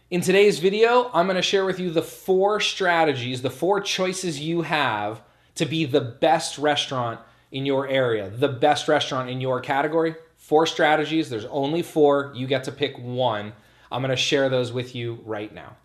In today's video, I'm going to share with you the 4 strategies, the 4 choices you have to be the best restaurant in your area, the best restaurant in your category. 4 strategies, there's only 4, you get to pick one. I'm going to share those with you right now.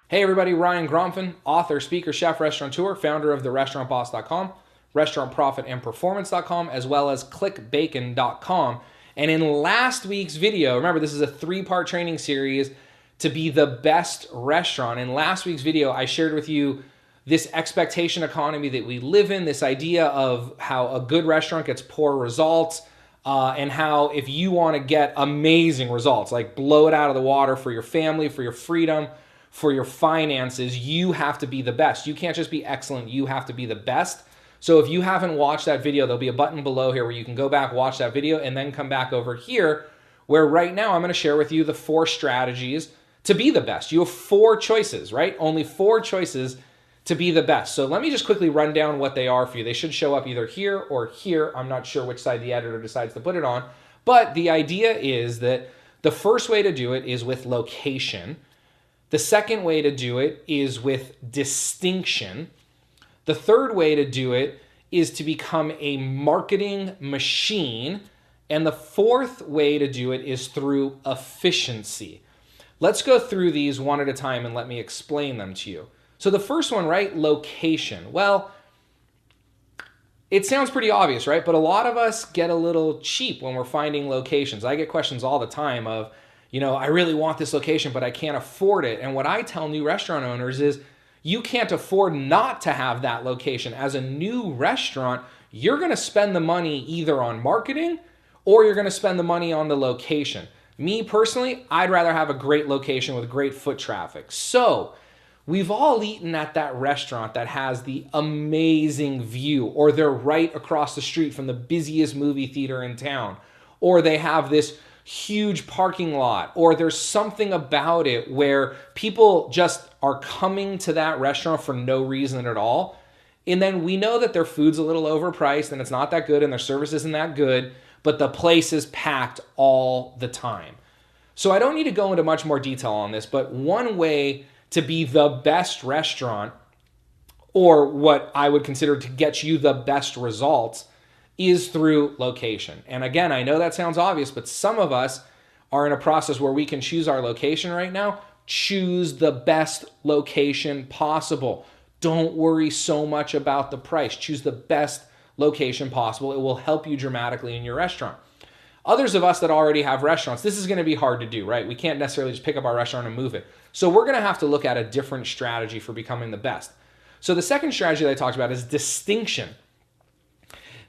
Hey everybody, Ryan Gromfin, author, speaker, chef, restaurateur, founder of therestaurantboss.com, restaurantprofitandperformance.com, as well as clickbacon.com. And in last week's video, remember this is a 3-part training series to be the best restaurant. In last week's video, I shared with you this expectation economy that we live in, this idea of how a good restaurant gets poor results, and how if you want to get amazing results, like blow it out of the water for your family, for your freedom, for your finances, you have to be the best. You can't just be excellent, you have to be the best. So if you haven't watched that video, there'll be a button below here where you can go back, watch that video, and then come back over here where right now I'm going to share with you the 4 strategies to be the best. You have 4 choices, right? Only 4 choices to be the best. So let me just quickly run down what they are for you. They should show up either here or here. I'm not sure which side the editor decides to put it on, but the idea is that the first way to do it is with location. The second way to do it is with distinction. The third way to do it is to become a marketing machine. And the fourth way to do it is through efficiency. Let's go through these one at a time and let me explain them to you. So the first one, right? Location. Well, it sounds pretty obvious, right? But a lot of us get a little cheap when we're finding locations. I get questions all the time of, I really want this location, but I can't afford it. And what I tell new restaurant owners is, you can't afford not to have that location. As a new restaurant, you're going to spend the money either on marketing or you're going to spend the money on the location. Me personally, I'd rather have a great location with great foot traffic. So we've all eaten at that restaurant that has the amazing view, or they're right across the street from the busiest movie theater in town, or they have this huge parking lot, or there's something about it where people just are coming to that restaurant for no reason at all. And then we know that their food's a little overpriced and it's not that good and their service isn't that good, but the place is packed all the time. So I don't need to go into much more detail on this, but one way to be the best restaurant, or what I would consider to get you the best results, is through location. And again, I know that sounds obvious, but some of us are in a process where we can choose our location right now. Choose the best location possible. Don't worry so much about the price. Choose the best location possible. It will help you dramatically in your restaurant. Others of us that already have restaurants, this is going to be hard to do, right? We can't necessarily just pick up our restaurant and move it. So we're going to have to look at a different strategy for becoming the best. So the second strategy that I talked about is distinction.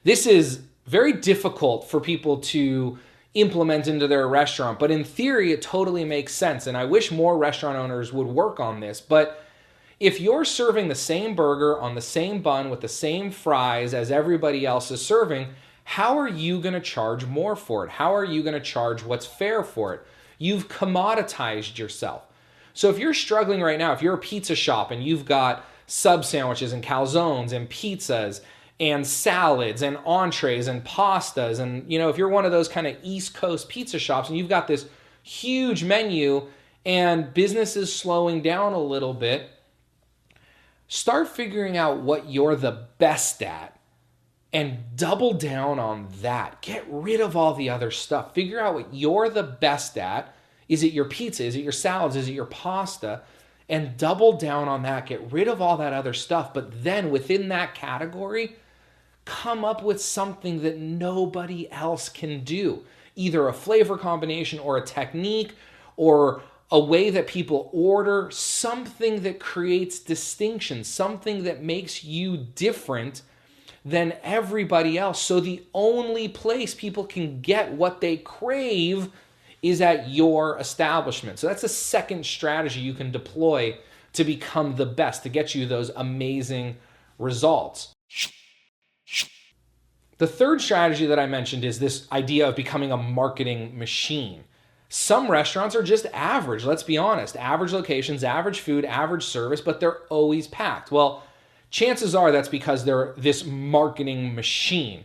This is very difficult for people to implement into their restaurant, but in theory, it totally makes sense. And I wish more restaurant owners would work on this. But if you're serving the same burger on the same bun with the same fries as everybody else is serving, how are you going to charge more for it? How are you going to charge what's fair for it? You've commoditized yourself. So if you're struggling right now, if you're a pizza shop and you've got sub sandwiches and calzones and pizzas and salads and entrees and pastas, and if you're one of those kind of East Coast pizza shops and you've got this huge menu and business is slowing down a little bit, start figuring out what you're the best at and double down on that. Get rid of all the other stuff. Figure out what you're the best at. Is it your pizza? Is it your salads? Is it your pasta? And double down on that. Get rid of all that other stuff. But then within that category, come up with something that nobody else can do. Either a flavor combination or a technique or a way that people order, something that creates distinction, something that makes you different than everybody else. So the only place people can get what they crave is at your establishment. So that's the second strategy you can deploy to become the best, to get you those amazing results. The third strategy that I mentioned is this idea of becoming a marketing machine. Some restaurants are just average, let's be honest. Average locations, average food, average service, but they're always packed. Well, chances are that's because they're this marketing machine.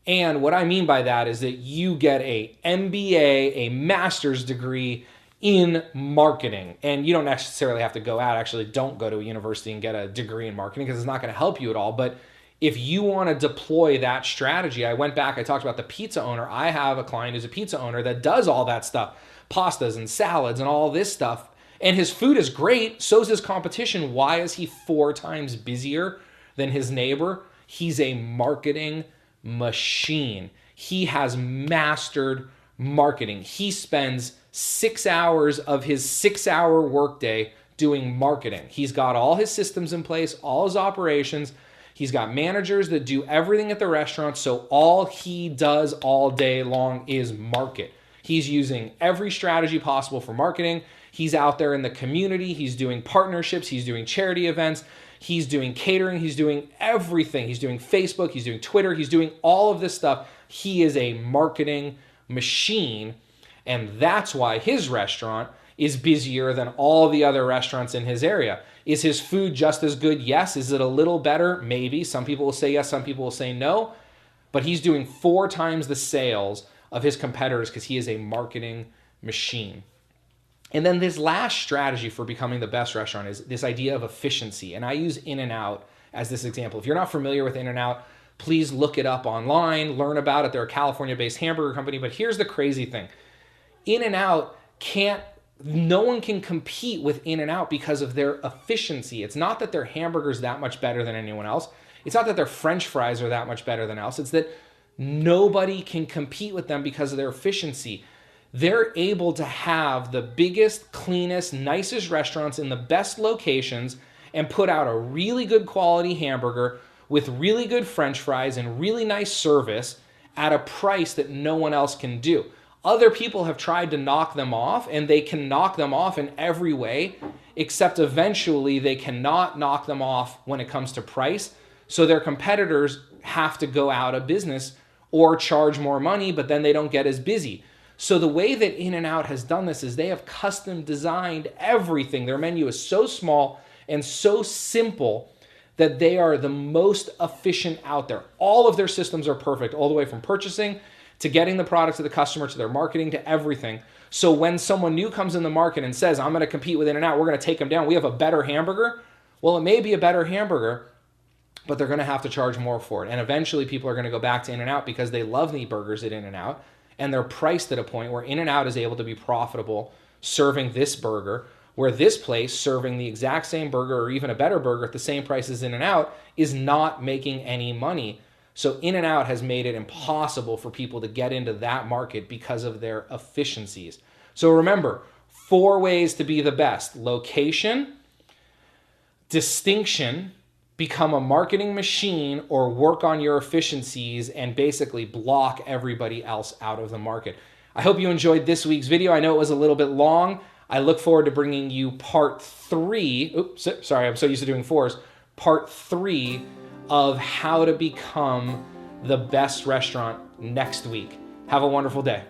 And what I mean by that is that you get a MBA, a master's degree in marketing. And you don't necessarily have to go out. Actually, don't go to a university and get a degree in marketing because it's not going to help you at all. But if you want to deploy that strategy, I went back, I talked about the pizza owner. I have a client who's a pizza owner that does all that stuff, pastas and salads and all this stuff. And his food is great. So's his competition. Why is he 4 times busier than his neighbor? He's a marketing machine. He has mastered marketing. He spends 6 hours of his 6-hour workday doing marketing. He's got all his systems in place, all his operations. He's got managers that do everything at the restaurant. So all he does all day long is market. He's using every strategy possible for marketing. He's out there in the community. He's doing partnerships. He's doing charity events. He's doing catering. He's doing everything. He's doing Facebook. He's doing Twitter. He's doing all of this stuff. He is a marketing machine. And that's why his restaurant is busier than all the other restaurants in his area. Is his food just as good? Yes. Is it a little better? Maybe. Some people will say yes. Some people will say no. But he's doing 4 times the sales of his competitors because he is a marketing machine. And then this last strategy for becoming the best restaurant is this idea of efficiency. And I use In-N-Out as this example. If you're not familiar with In-N-Out, please look it up online, learn about it. They're a California-based hamburger company. But here's the crazy thing. In-N-Out no one can compete with In-N-Out because of their efficiency. It's not that their hamburger's that much better than anyone else. It's not that their French fries are that much better than else. It's that nobody can compete with them because of their efficiency. They're able to have the biggest, cleanest, nicest restaurants in the best locations and put out a really good quality hamburger with really good French fries and really nice service at a price that no one else can do. Other people have tried to knock them off, and they can knock them off in every way, except eventually they cannot knock them off when it comes to price. So their competitors have to go out of business or charge more money, but then they don't get as busy. So the way that In-N-Out has done this is they have custom designed everything. Their menu is so small and so simple that they are the most efficient out there. All of their systems are perfect, all the way from purchasing to getting the product to the customer, to their marketing, to everything. So when someone new comes in the market and says, I'm going to compete with In-N-Out, we're going to take them down, we have a better hamburger. Well, it may be a better hamburger, but they're going to have to charge more for it. And eventually people are going to go back to In-N-Out because they love the burgers at In-N-Out. And they're priced at a point where In-N-Out is able to be profitable serving this burger, where this place serving the exact same burger or even a better burger at the same price as In-N-Out is not making any money. So In-N-Out has made it impossible for people to get into that market because of their efficiencies. So remember, 4 ways to be the best: location, distinction, become a marketing machine, or work on your efficiencies and basically block everybody else out of the market. I hope you enjoyed this week's video. I know it was a little bit long. I look forward to bringing you part 3. Oops, sorry, I'm so used to doing 4s. Part 3 of how to become the best restaurant next week. Have a wonderful day.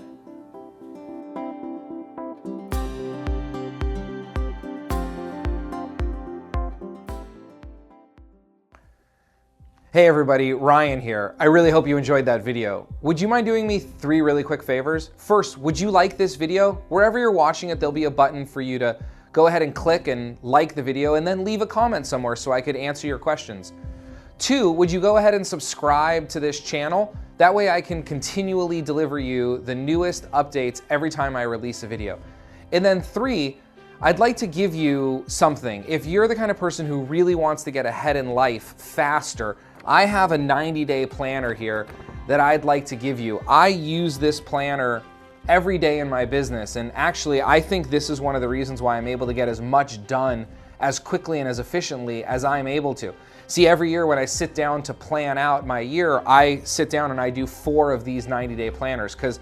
Hey everybody, Ryan here. I really hope you enjoyed that video. Would you mind doing me 3 really quick favors? First, would you like this video? Wherever you're watching it, there'll be a button for you to go ahead and click and like the video and then leave a comment somewhere so I could answer your questions. 2, would you go ahead and subscribe to this channel? That way I can continually deliver you the newest updates every time I release a video. And then 3, I'd like to give you something. If you're the kind of person who really wants to get ahead in life faster, I have a 90-day planner here that I'd like to give you. I use this planner every day in my business, and actually I think this is one of the reasons why I'm able to get as much done as quickly and as efficiently as I'm able to. See, every year when I sit down to plan out my year, I sit down and I do 4 of these 90-day planners because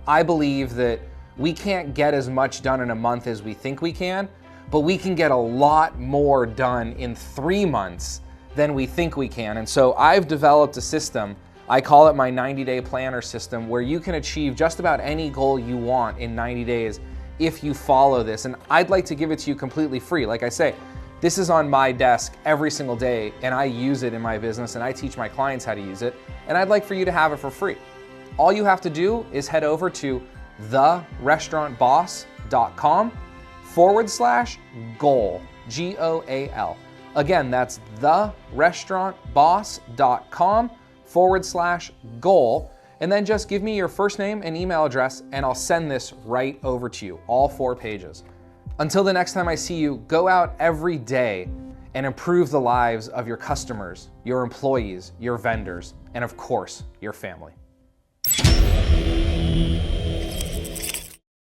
I believe that we can't get as much done in a month as we think we can, but we can get a lot more done in 3 months than we think we can. And so I've developed a system, I call it my 90-day planner system, where you can achieve just about any goal you want in 90 days if you follow this. And I'd like to give it to you completely free. Like I say, this is on my desk every single day and I use it in my business and I teach my clients how to use it. And I'd like for you to have it for free. All you have to do is head over to therestaurantboss.com/goal, GOAL. Again, that's therestaurantboss.com/goal. And then just give me your first name and email address, and I'll send this right over to you, all 4 pages. Until the next time I see you, go out every day and improve the lives of your customers, your employees, your vendors, and of course, your family.